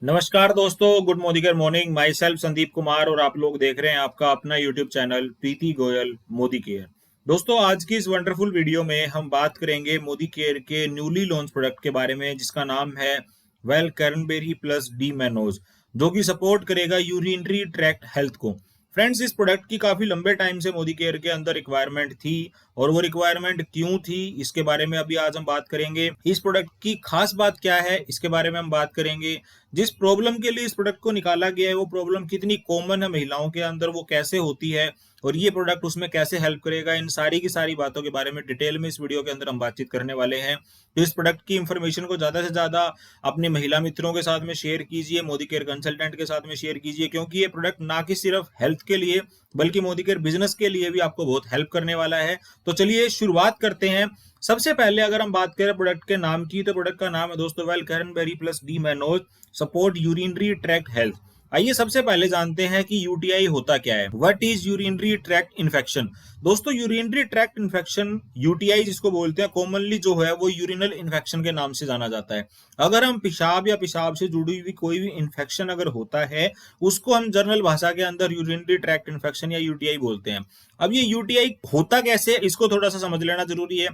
नमस्कार दोस्तों, गुड मोदिगर morning. Myself Sandeep Kumar और आप लोग देख रहे हैं आपका अपना YouTube channel Preeti Goyal Modicare. दोस्तों, आज की इस वंडरफुल वीडियो में हम बात करेंगे मोदी केयर के न्यूली लॉन्च प्रोडक्ट के बारे में, जिसका नाम है well cranberry plus D mannose, जो कि सपोर्ट करेगा यूरिनरी ट्रैक्ट हेल्थ को। फ्रेंड्स, इस प्रोडक्ट की काफी लंबे टाइम से मोदी केयर के अंदर रिक्वायरमेंट थी, और वो रिक्वायरमेंट क्यों थी इसके बारे में अभी आज हम बात करेंगे। इस प्रोडक्ट की खास बात क्या है इसके बारे में हम बात करेंगे। जिस प्रॉब्लम के लिए इस प्रोडक्ट को निकाला गया है वो प्रॉब्लम कितनी कॉमन है महिलाओं के अंदर, वो कैसे होती है और ये प्रोडक्ट उसमें कैसे हेल्प करेगा, इन सारी की सारी बातों के बारे में डिटेल में इस वीडियो के अंदर हम बातचीत करने वाले हैं। तो इस प्रोडक्ट की इंफॉर्मेशन को ज्यादा से ज्यादा अपने महिला मित्रों के साथ में शेयर कीजिए, मोदी केयर कंसल्टेंट के साथ में शेयर कीजिए, क्योंकि ये प्रोडक्ट ना कि सिर्फ हेल्थ के लिए बल्कि मोदी केयर बिजनेस के लिए भी आपको बहुत हेल्प करने वाला है। तो चलिए शुरुआत करते हैं। सबसे पहले अगर हम बात करें प्रोडक्ट के नाम की, तो प्रोडक्ट का नाम है दोस्तों well cranberry plus D mannose support urinary tract health. आइए सबसे पहले जानते हैं कि यूटीआई होता क्या है। What is urinary tract infection. दोस्तों, यूरिनरी ट्रैक्ट इन्फेक्शन यूटीआई जिसको बोलते हैं कॉमनली जो है वो यूरिनल इन्फेक्शन के नाम से जाना जाता है। अगर हम पेशाब या पेशाब से जुड़ी हुई कोई भी इन्फेक्शन अगर होता है, उसको हम जनरल भाषा के अंदर यूरिनरी ट्रैक्ट इन्फेक्शन या यूटीआई बोलते हैं। अब ये यूटीआई होता कैसे, इसको थोड़ा सा समझ लेना जरूरी है।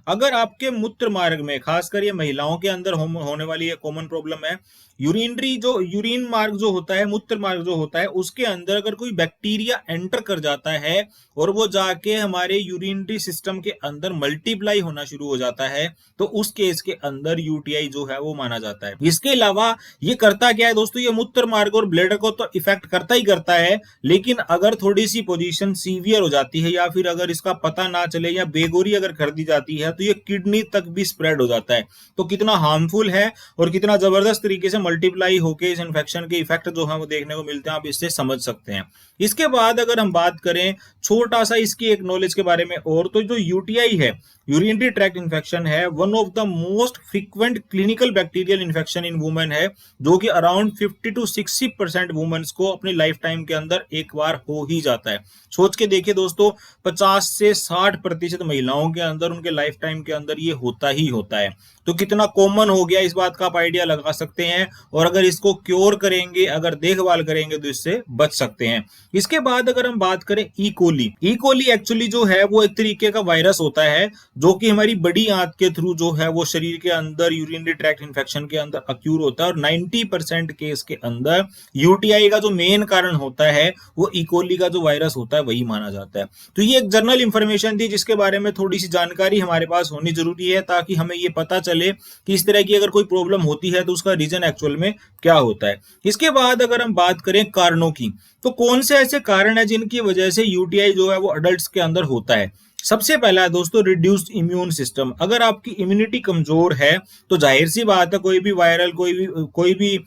अगर आपके मूत्र मार्ग में, खासकर ये महिलाओं के अंदर होने वाली कॉमन प्रॉब्लम है, यूरिनरी जो यूरिन मार्ग जो होता है, मूत्र मार्ग जो होता है, उसके अंदर अगर कोई बैक्टीरिया एंटर कर जाता है और वो जाके हमारे यूरिनरी सिस्टम के अंदर मल्टीप्लाई होना शुरू हो जाता है, तो उस केस के अंदर यूटीआई जो है वो माना जाता है। इसके अलावा ये करता क्या है दोस्तों, ये मूत्र मार्ग और ब्लैडर को तो इफेक्ट करता ही करता है, लेकिन अगर थोड़ी सी पोजीशन सीवियर हो जाती है या फिर अगर इसका पता ना चले या बेगोरी अगर कर दी जाती है, तो ये किडनी तक भी स्प्रेड हो जाता है। तो कितना हार्मफुल है और कितना जबरदस्त तरीके से मल्टीप्लाई होकर इस इन्फेक्शन के इफेक्ट जो है वो देखने को मिलते हैं, आप इससे समझ सकते हैं। इसके बाद अगर हम बात करें छोटा सा इसकी एक नॉलेज के बारे में और, तो जो यूटीआई है, यूरिनरी ट्रैक्ट इन्फेक्शन है, one of the most frequent clinical bacterial infection in women है, जो कि अराउंड 50 to 60% वुमेन्स को अपनी लाइफ टाइम के अंदर एक बार हो ही जाता है। सोच के देखिए दोस्तों, 50 से 60% महिलाओं के अंदर उनके लाइफ टाइम के अंदर ये होता ही होता है। तो कितना कॉमन हो गया इस बात का आप आइडिया लगा सकते हैं, और अगर इसको क्योर करेंगे, अगर देखभाल करेंगे, तो इससे बच सकते हैं। इसके बाद अगर हम बात करें ई कोली एक्चुअली जो है वो एक तरीके का वायरस होता है, जो कि हमारी बड़ी आंत के थ्रू जो है वो शरीर के अंदर यूरिनरी ट्रैक्ट इन्फेक्शन के अंदर अक्यूर होता है, और 90% केस के अंदर यूटीआई का जो मेन कारण होता है वो ई कोली का जो वायरस होता है वही माना जाता है। तो ये एक जनरल इंफॉर्मेशन थी जिसके बारे में थोड़ी सी जानकारी हमारे पास होनी जरूरी है, ताकि हमें ये पता चले कि इस तरह की अगर कोई प्रॉब्लम होती है तो उसका रीजन एक्चुअल में क्या होता है। इसके बाद अगर हम बात करें कारणों की, तो कौन से ऐसे कारण है जिनकी वजह से यूटीआई जो है वो अडल्ट्स के अंदर होता है। सबसे पहला है दोस्तों रिड्यूस्ड इम्यून सिस्टम। अगर आपकी इम्यूनिटी कमजोर है तो जाहिर सी बात है कोई भी वायरल कोई भी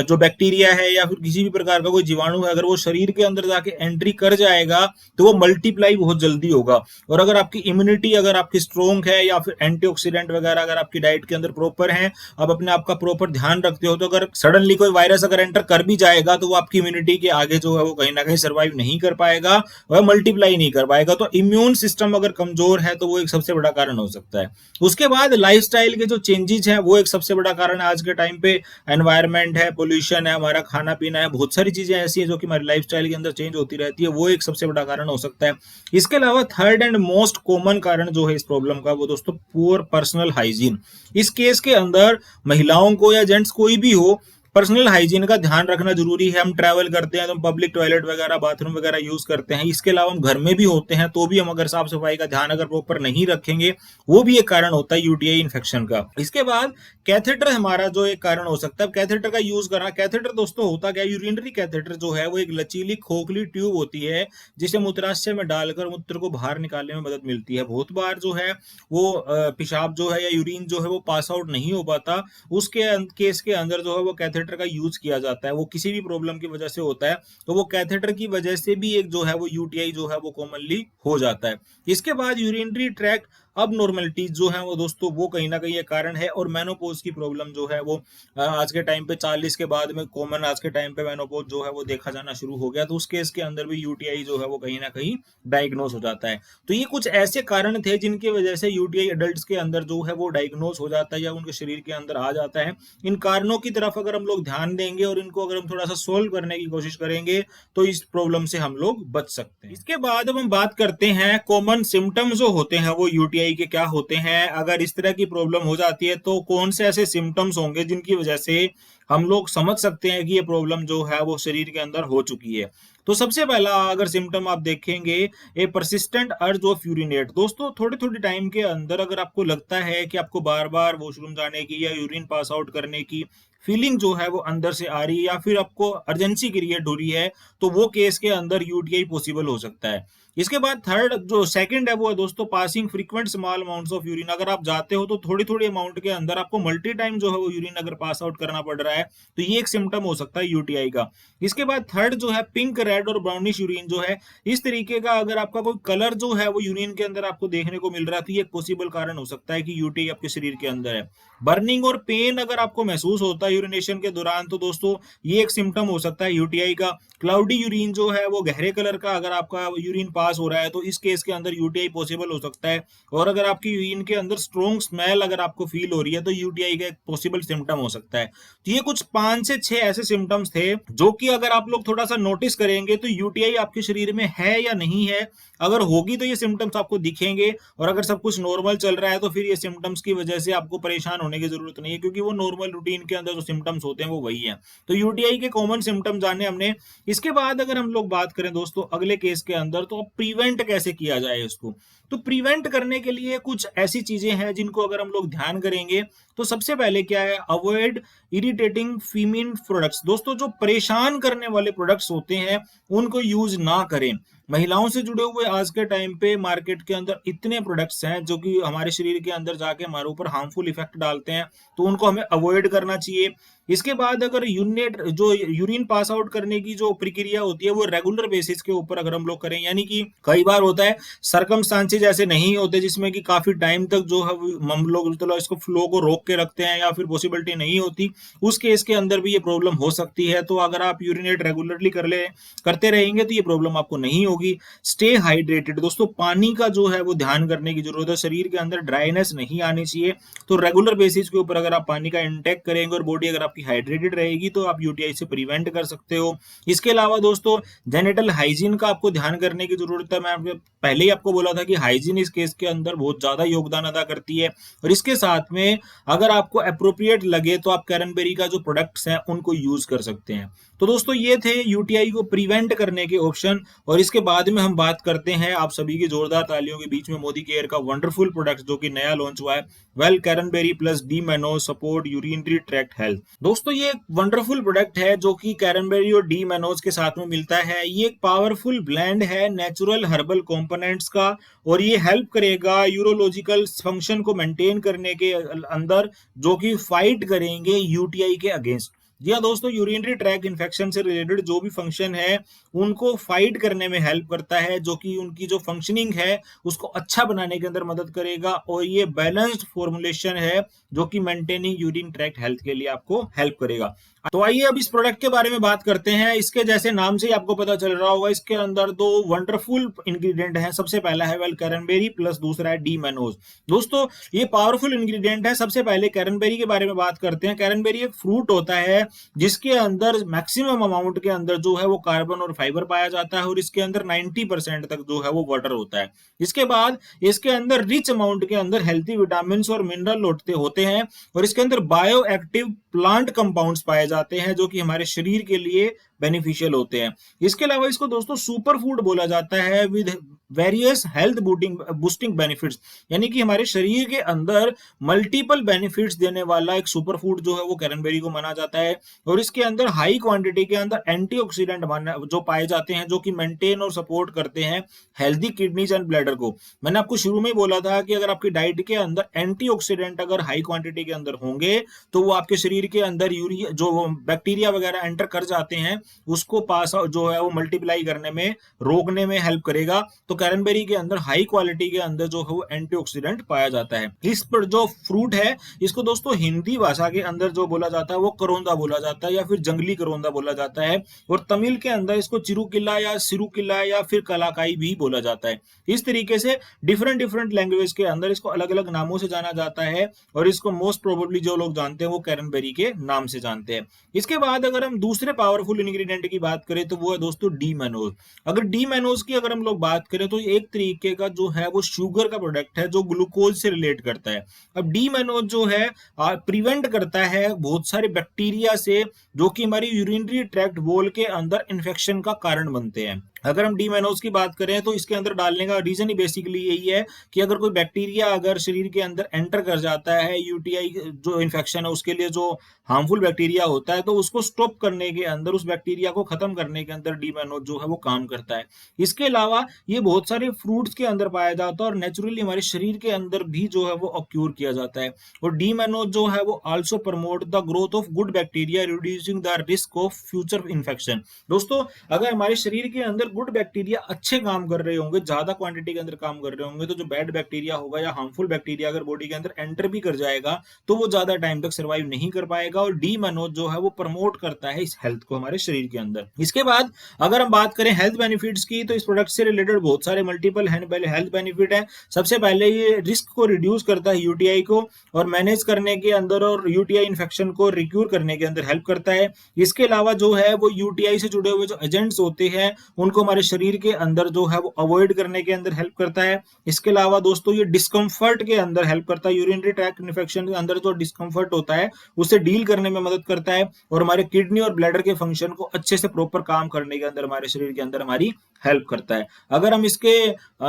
जो बैक्टीरिया है या फिर किसी भी प्रकार का कोई जीवाणु है, अगर वो शरीर के अंदर जाके एंट्री कर जाएगा तो वो मल्टीप्लाई बहुत जल्दी होगा। और अगर आपकी इम्यूनिटी अगर आपकी स्ट्रोंग है या फिर एंटीऑक्सीडेंट वगैरह अगर आपकी डाइट के अंदर प्रॉपर है, आप अपने आप का प्रॉपर ध्यान रखते हो, तो अगर सडनली कोई वायरस अगर एंटर कर भी जाएगा तो वो आपकी इम्यूनिटी के आगे जो है वो कहीं ना कहीं सर्वाइव नहीं कर पाएगा, वह मल्टीप्लाई नहीं कर पाएगा। तो इम्यून सिस्टम अगर कमजोर है तो वो एक सबसे बड़ा कारण हो सकता है। उसके बाद लाइफस्टाइल के जो चेंजेस हैं वो एक सबसे बड़ा कारण है आज के टाइम पे। एनवायरमेंट है, पोल्यूशन है, हमारा खाना पीना है, बहुत सारी चीजें ऐसी हैं जो कि हमारी लाइफस्टाइल के अंदर चेंज होती रहती है, वो एक सबसे बड़ा कारण हो सकता है। इसके अलावा थर्ड एंड मोस्ट कॉमन कारण जो है इस प्रॉब्लम का, वो दोस्तों पुअर पर्सनल हाइजीन। इस केस के अंदर महिलाओं को या जेंट्स कोई भी हो, पर्सनल हाइजीन का ध्यान रखना जरूरी है। हम ट्रैवल करते हैं तो पब्लिक टॉयलेट वगैरह, बाथरूम वगैरह यूज करते हैं। इसके अलावा हम घर में भी होते हैं तो भी हम अगर साफ सफाई का ध्यान अगर प्रॉपर नहीं रखेंगे, वो भी एक कारण होता है यूटीआई इन्फेक्शन का। इसके बाद कैथेटर हमारा जो एक कारण हो सकता है। कैथेटर का यूज करना, कैथेटर दोस्तों होता क्या है, यूरिनरी कैथेटर जो है वो एक लचीली खोखली ट्यूब होती है जिसे मूत्राशय में डालकर मूत्र को बाहर निकालने में मदद मिलती है। बहुत बार जो है वो पेशाब जो है या यूरिन जो है वो पास आउट नहीं हो पाता, उसके केस के अंदर जो है वो कैथेटर का यूज किया जाता है। वो किसी भी प्रॉब्लम की वजह से होता है, तो वो कैथेटर की वजह से भी एक जो है वो यूटीआई जो है वो कॉमनली हो जाता है। इसके बाद यूरिनरी ट्रैक्ट अब नॉर्मेलिटीज जो है वो दोस्तों वो कहीं ना कहीं ये कारण है। और मेनोपॉज की प्रॉब्लम जो है वो आज के टाइम पे 40 के बाद में कॉमन आज के टाइम पे मेनोपॉज जो है वो देखा जाना शुरू हो गया, तो उस केस के अंदर भी यूटीआई जो है वो कहीं ना कहीं डायग्नोस हो जाता है। तो ये कुछ ऐसे कारण थे जिनकी वजह से यूटीआई एडल्ट्स के अंदर जो है वो डायग्नोस हो जाता है या उनके शरीर के अंदर आ जाता है। इन कारणों की तरफ अगर हम लोग ध्यान देंगे और इनको अगर हम थोड़ा सा सोल्व करने की कोशिश करेंगे तो इस प्रॉब्लम से हम लोग बच सकते हैं। इसके बाद अब हम बात करते हैं कॉमन सिम्टम्स जो होते हैं वो यूटीआई के क्या होते हैं। अगर इस तरह की प्रॉब्लम हो जाती है तो कौन से ऐसे सिम्टम्स होंगे जिनकी वजह से हम लोग समझ सकते हैं कि ये प्रॉब्लम जो है वो शरीर के अंदर हो चुकी है। तो सबसे पहला अगर सिम्टम आप देखेंगे, ए परसिस्टेंट अर्ज ऑफ यूरिनेट। दोस्तों थोड़े थोड़े टाइम के अंदर अगर आपको लगता है कि आपको बार बार वॉशरूम जाने की या यूरिन पास आउट करने की फीलिंग जो है वो अंदर से आ रही है या फिर आपको अर्जेंसी क्रिएट हो रही है, तो वो केस के अंदर यूटीआई पॉसिबल हो सकता है। इसके बाद थर्ड जो सेकंड है वो है दोस्तों passing frequent small amounts of urine. अगर आप जाते हो तो थोड़ी थोड़ी अमाउंट के अंदर आपको मल्टी टाइम जो है वो यूरिन अगर पास आउट करना पड़ रहा है, तो ये एक सिम्टम हो सकता है यूटीआई का। इसके बाद थर्ड जो है पिंक रेड और ब्राउनिश यूरिन जो है, इस तरीके का अगर आपका कोई कलर जो है वो यूरिन के अंदर आपको देखने को मिल रहा है, तो ये एक पॉसिबल कारण हो सकता है कि यूटीआई आपके शरीर के अंदर है। बर्निंग और पेन अगर आपको महसूस होता है यूरिनेशन के दौरान, तो दोस्तों ये एक सिम्टम हो सकता है यूटीआई का। क्लाउडी यूरिन जो है वो गहरे कलर का अगर आपका यूरिन पास हो रहा है, तो इस केस के अंदर यूटीआई पॉसिबल हो सकता है। और अगर आपकी यूरिन के अंदर स्ट्रॉन्ग स्मेल अगर आपको फील हो रही है, तो यूटीआई का एक पॉसिबल सिम्टम हो सकता है। तो ये कुछ 5 से 6 ऐसे सिम्टम्स थे जो कि अगर आप लोग थोड़ा सा नोटिस करेंगे तो यूटीआई आपके शरीर में है या नहीं है। अगर होगी तो ये सिम्टम्स आपको दिखेंगे, और अगर सब कुछ नॉर्मल चल रहा है तो फिर ये सिम्टम्स की वजह से आपको परेशान होने की जरूरत नहीं है, क्योंकि वो नॉर्मल रूटीन के अंदर जो सिम्टम्स होते हैं वो वही है। तो यूटीआई के कॉमन सिम्टम्स जाने हमने। इसके बाद अगर हम लोग बात करें दोस्तों अगले केस के अंदर, तो अब प्रिवेंट कैसे किया जाए इसको। तो प्रिवेंट करने के लिए कुछ ऐसी चीजें हैं जिनको अगर हम लोग ध्यान करेंगे, तो सबसे पहले क्या है, अवॉइड इरिटेटिंग फीमेल प्रोडक्ट्स। दोस्तों जो परेशान करने वाले प्रोडक्ट्स होते हैं उनको यूज ना करें। महिलाओं से जुड़े हुए आज के टाइम पे मार्केट के अंदर इतने प्रोडक्ट्स हैं जो कि हमारे शरीर के अंदर जाके हमारे ऊपर हार्मफुल इफेक्ट डालते हैं, तो उनको हमें अवॉइड करना चाहिए। इसके बाद अगर यूरिन पास आउट करने की जो प्रक्रिया होती है वो रेगुलर बेसिस के ऊपर अगर हम लोग करें, यानी कि कई बार होता है सरकमस्टांसेस ऐसे नहीं होते जिसमें कि काफी टाइम तक जो है हम लोग तो इसको फ्लो को रोक के रखते हैं या फिर पॉसिबिलिटी नहीं होती, उस केस के अंदर भी ये प्रॉब्लम हो सकती है। तो अगर आप यूरिनेट रेगुलरली करते रहेंगे तो ये प्रॉब्लम आपको नहीं होगी। Stay hydrated. दोस्तों पानी का जो है वो ध्यान करने की जरूरत है, शरीर के अंदर ड्राइनेस नहीं आनी चाहिए। तो रेगुलर बेसिस के ऊपर अगर आप पानी का इंटेक करेंगे और बॉडी अगर आपकी हाइड्रेटेड रहेगी तो आप यूटीआई से प्रिवेंट कर सकते हो। इसके अलावा दोस्तों जेनिटल हाइजीन का आपको ध्यान करने की जरूरत है। मैं पहले ही आपको बोला था कि हाइजीन इस केस के अंदर बहुत ज्यादा योगदान अदा करती है। और इसके साथ में अगर आपको अप्रोप्रिएट लगे तो आप कैरनबेरी का जो प्रोडक्ट्स हैं उनको यूज कर सकते हैं। तो दोस्तों ये थे यूटीआई को प्रिवेंट करने के ऑप्शन। और इसके बाद में हम बात करते हैं आप सभी की जोरदार तालियों के बीच में मोदी केयर का वंडरफुल प्रोडक्ट जो कि नया लॉन्च हुआ है, well cranberry plus D mannose support urinary tract health. दोस्तों ये एक वंडरफुल प्रोडक्ट है जो कि कैरनबेरी और डी मैनोज के साथ में मिलता है। ये एक पावरफुल ब्लेंड है नेचुरल हर्बल कंपोनेंट्स का, और ये हेल्प करेगा यूरोलॉजिकल फंक्शन को मेंटेन करने के अंदर, जो कि फाइट करेंगे यूटीआई के अगेंस्ट। जी हाँ दोस्तों, यूरिनरी ट्रैक इन्फेक्शन से रिलेटेड जो भी फंक्शन है उनको फाइट करने में हेल्प करता है, जो कि उनकी जो फंक्शनिंग है उसको अच्छा बनाने के अंदर मदद करेगा। और ये बैलेंस्ड फॉर्मुलेशन है जो कि मेंटेनिंग यूरिन ट्रैक्ट हेल्थ के लिए आपको हेल्प करेगा। तो आइए अब इस प्रोडक्ट के बारे में बात करते हैं। इसके जैसे नाम से ही आपको पता चल रहा होगा, इसके अंदर दो वंडरफुल इंग्रेडिएंट हैं। सबसे पहला है वेल कैरनबेरी प्लस दूसरा है डी मैनोज। दोस्तों ये पावरफुल इंग्रेडिएंट है। सबसे पहले कैरनबेरी के बारे में बात करते हैं। कैरनबेरी एक फ्रूट होता है जिसके अंदर मैक्सिमम अमाउंट के अंदर जो है वो कार्बन और फाइबर पाया जाता है, और इसके अंदर 90% तक जो है वो वाटर होता है। इसके बाद इसके अंदर रिच अमाउंट के अंदर हेल्थी विटामिन और मिनरल होते हैं, और इसके अंदर बायो एक्टिव प्लांट कंपाउंड्स पाए जाते हैं जो कि हमारे शरीर के लिए बेनिफिशियल होते हैं। इसके अलावा इसको दोस्तों सुपर फूड बोला जाता है with various health boosting benefits, यानी कि हमारे शरीर के अंदर मल्टीपल बेनिफिट्स देने वाला एक सुपर फूड जो है वो कैरनबेरी को माना जाता है। और इसके अंदर हाई क्वांटिटी के अंदर एंटीऑक्सीडेंट जो पाए जाते हैं जो कि मेंटेन और सपोर्ट करते हैं हेल्दी किडनीज एंड ब्लैडर को। मैंने आपको शुरू में बोला था कि अगर आपकी डाइट के अंदर एंटीऑक्सीडेंट अगर हाई क्वांटिटी के अंदर होंगे तो वो आपके शरीर के अंदर यूरिया जो बैक्टीरिया वगैरह एंटर कर जाते हैं उसको पास जो है वो मल्टीप्लाई करने में रोकने में हेल्प करेगा। तो कैरनबेरी के अंदर हाई क्वालिटी के अंदर जो है वो एंटीऑक्सीडेंट पाया जाता है। इस पर जो फ्रूट है इसको दोस्तों हिंदी भाषा के अंदर जो बोला जाता है वो करोंदा बोला जाता है या फिर जंगली करोंदा बोला जाता है, और तमिल के अंदर इसको चिरुकिला या सिरुकिला या फिर कलाकाई भी बोला जाता है। इस तरीके से डिफरेंट डिफरेंट लैंग्वेज के अंदर इसको अलग अलग नामों से जाना जाता है, और इसको मोस्ट प्रोबेबली जो लोग जानते हैं वो कैरनबेरी के नाम से जानते हैं। इसके बाद अगर हम दूसरे पावरफुल इंग्रेडिएंट की बात करें तो वो है दोस्तों डी मैनोज। अगर डी मैनोज की अगर हम लोग बात करें तो एक तरीके का जो है वो शुगर का प्रोडक्ट है जो ग्लूकोज से रिलेट करता है। अब डी मैनोज जो है प्रिवेंट करता है बहुत सारे बैक्टीरिया से जो कि हमारी यूरिनरी ट्रैक्ट वॉल के अंदर इन्फेक्शन का कारण बनते हैं। अगर हम डी मैनोज की बात करें तो इसके अंदर डालने का रीजन ही बेसिकली यही है कि अगर कोई बैक्टीरिया अगर शरीर के अंदर एंटर कर जाता है, यूटीआई जो इन्फेक्शन है उसके लिए जो हार्मफुल बैक्टीरिया होता है, तो उसको स्टॉप करने के अंदर, उस बैक्टीरिया को खत्म करने के अंदर डी मैनोज जो है वो काम करता है। इसके अलावा ये बहुत सारे फ्रूट्स के अंदर पाया जाता है और नेचुरली हमारे शरीर के अंदर भी जो है वो ऑक्यूर किया जाता है। और डी मैनोज जो है वो also promote the growth of good bacteria reducing the risk of future infection. दोस्तों अगर हमारे शरीर के अंदर गुड बैक्टीरिया अच्छे काम कर रहे होंगे, ज्यादा क्वांटिटी के अंदर काम कर रहे होंगे, तो जो बैड बैक्टीरिया होगा या हार्मफुल बैक्टीरिया अगर बॉडी के अंदर एंटर भी कर जाएगा तो वो ज्यादा टाइम तक सर्वाइव नहीं कर पाएगा। और डी मैनोज जो है वो प्रमोट करता है इस हेल्थ को हमारे शरीर के अंदर। इसके बाद अगर हम बात करें हेल्थ बेनिफिट्स की तो इस प्रोडक्ट से रिलेटेड बहुत सारे मल्टीपल हेल्थ बेनिफिट है। सबसे पहले ये रिस्क को रिड्यूस करता है यूटीआई को और मैनेज करने के अंदर, और यूटीआई इन्फेक्शन को रिक्यूर करने के अंदर हेल्प करता है। इसके अलावा जो है वो यूटीआई से जुड़े हुए जो एजेंट्स होते हैं उनको हमारे शरीर के अंदर जो है वो अवॉइड करने के अंदर हेल्प करता है। इसके अलावा दोस्तों ये डिस्कम्फर्ट के अंदर हेल्प करता है, यूरिनरी ट्रैक्ट इन्फेक्शन के अंदर जो डिस्कम्फर्ट होता है उसे डील करने में मदद करता है, और हमारे किडनी और ब्लैडर के फंक्शन को अच्छे से प्रॉपर काम करने के अंदर हमारे शरीर के अंदर हमारी हेल्प करता है। अगर हम इसके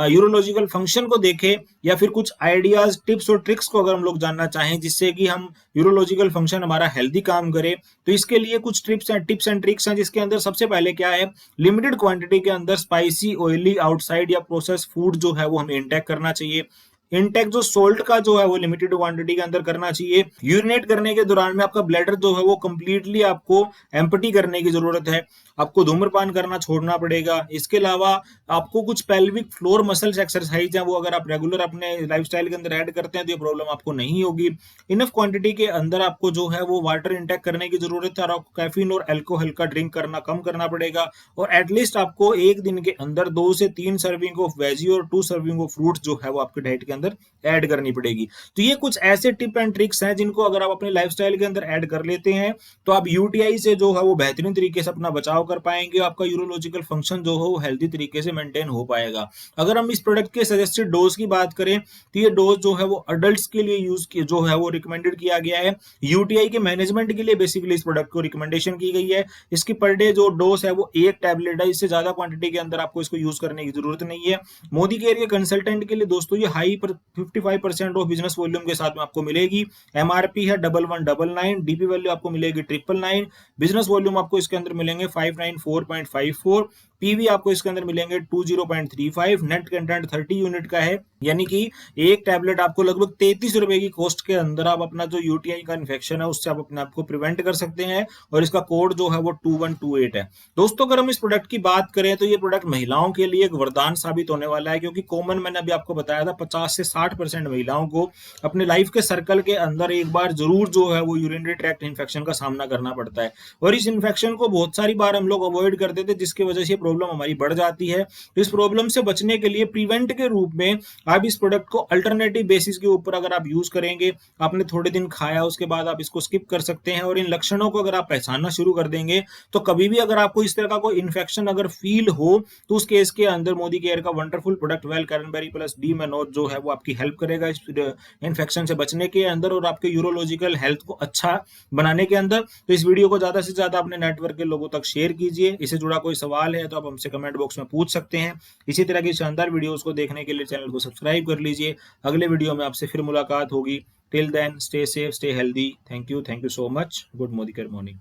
यूरोलॉजिकल फंक्शन को देखें या फिर कुछ आइडियाज, टिप्स और ट्रिक्स को अगर हम लोग जानना चाहें जिससे कि हम यूरोलॉजिकल फंक्शन हमारा हेल्दी काम करे, तो इसके लिए कुछ टिप्स एंड ट्रिक्स हैं, जिसके अंदर सबसे पहले क्या है, लिमिटेड क्वांटिटी के अंदर स्पाइसी, ऑयली, आउटसाइड या प्रोसेस फूड जो है वो हमें इंटेक करना चाहिए। इनटेक जो सोल्ट का जो है वो लिमिटेड क्वांटिटी के अंदर करना चाहिए। यूरिनेट करने के दौरान में आपका ब्लैडर जो है वो कंप्लीटली आपको एम्प्टी करने की जरूरत है। आपको धूम्रपान करना छोड़ना पड़ेगा। इसके अलावा आपको कुछ पेल्विक फ्लोर मसल्स एक्सरसाइज है वो अगर आप रेगुलर अपने लाइफस्टाइल के अंदर ऐड करते हैं तो ये प्रॉब्लम आपको नहीं होगी। इनफ क्वांटिटी के अंदर आपको जो है वो वाटर इंटेक करने की जरूरत है, और आपको कैफीन और अल्कोहल का ड्रिंक करना कम करना पड़ेगा। और एटलीस्ट आपको एक दिन के अंदर 2 से 3 सर्विंग ऑफ वेजी और 2 सर्विंग ऑफ फ्रूट जो है वो आपके डाइट के अंदर ऐड करनी पड़ेगी। तो ये कुछ ऐसे टिप एंड ट्रिक्स हैं जिनको अगर आप अपने लाइफस्टाइल के अंदर ऐड कर लेते हैं तो आप यूटीआई से जो है वो बेहतरीन तरीके से अपना बचाव कर पाएंगे। आपका यूरोलॉजिकल फंक्शन जो हो वो हेल्दी तरीके से मेंटेन हो पाएगा। अगर हम इस प्रोडक्ट के सजेस्टेड डोज की बात करें तो ये डोज जो है वो अडल्ट्स के लिए यूज जो है वो रिकमेंडेड किया गया है। यूटीआई के मैनेजमेंट के लिए बेसिकली इस प्रोडक्ट को रिकमेंडेशन की गई है। इसकी पर डे जो डोज है वो 1 टैबलेट है, इससे ज्यादा क्वांटिटी के अंदर आपको इसको यूज करने की जरूरत नहीं है। मोदी केयर के कंसल्टेंट के लिए दोस्तों ये हाई 55% ऑफ बिजनेस वॉल्यूम के साथ में आपको मिलेगी। एमआरपी है 1199, डीपी वैल्यू आपको मिलेगी 999, बिजनेस वॉल्यूम आपको इसके अंदर मिलेंगे 594.54, पीवी आपको इसके अंदर मिलेंगे 20.35, नेट कंटेंट 30 यूनिट का है, यानी कि एक टैबलेट आपको लगभग 33 रुपए की कॉस्ट के अंदर आप अपना जो यूटीआई का इन्फेक्शन है उससे आप अपने आप को प्रिवेंट कर सकते हैं। और इसका कोड जो है वो 2128 है। दोस्तों अगर हम इस प्रोडक्ट की बात करें तो ये प्रोडक्ट महिलाओं के लिए एक वरदान साबित होने वाला है, क्योंकि कॉमन मैंने अभी आपको बताया था 50 से 60% महिलाओं को अपने लाइफ के सर्कल के अंदर एक बार जरूर जो है वो यूरिनरी ट्रैक्ट इन्फेक्शन का सामना करना पड़ता है, और इस इन्फेक्शन को बहुत सारी बार हम लोग अवॉइड करते थे जिसकी वजह से प्रॉब्लम हमारी बढ़ जाती है। इस प्रॉब्लम से बचने के लिए प्रिवेंट के रूप में आप इस प्रोडक्ट को अल्टरनेटिव बेसिस के ऊपर अगर आप यूज करेंगे, आपने थोड़े दिन खाया उसके बाद आप इसको स्किप कर सकते हैं, और इन लक्षणों को अगर आप पहचानना शुरू कर देंगे तो कभी भी अगर आपको इस तरह का कोई इन्फेक्शन अगर फील हो तो उस केस के अंदर मोदी केयर का wonderful product well cranberry plus D mannose जो है वो आपकी हेल्प करेगा इस इन्फेक्शन से बचने के अंदर और आपके यूरोलॉजिकल हेल्थ को अच्छा बनाने के अंदर। तो इस वीडियो को ज्यादा से ज्यादा अपने नेटवर्क के लोगों तक शेयर कीजिए। इससे जुड़ा कोई सवाल है तो आप हमसे कमेंट बॉक्स में पूछ सकते हैं। इसी तरह की शानदार वीडियोस को देखने के लिए चैनल को सब्सक्राइब कर लीजिए। अगले वीडियो में आपसे फिर मुलाकात होगी। Till then stay safe, stay healthy. Thank you so much. Good मोदी केयर मॉर्निंग।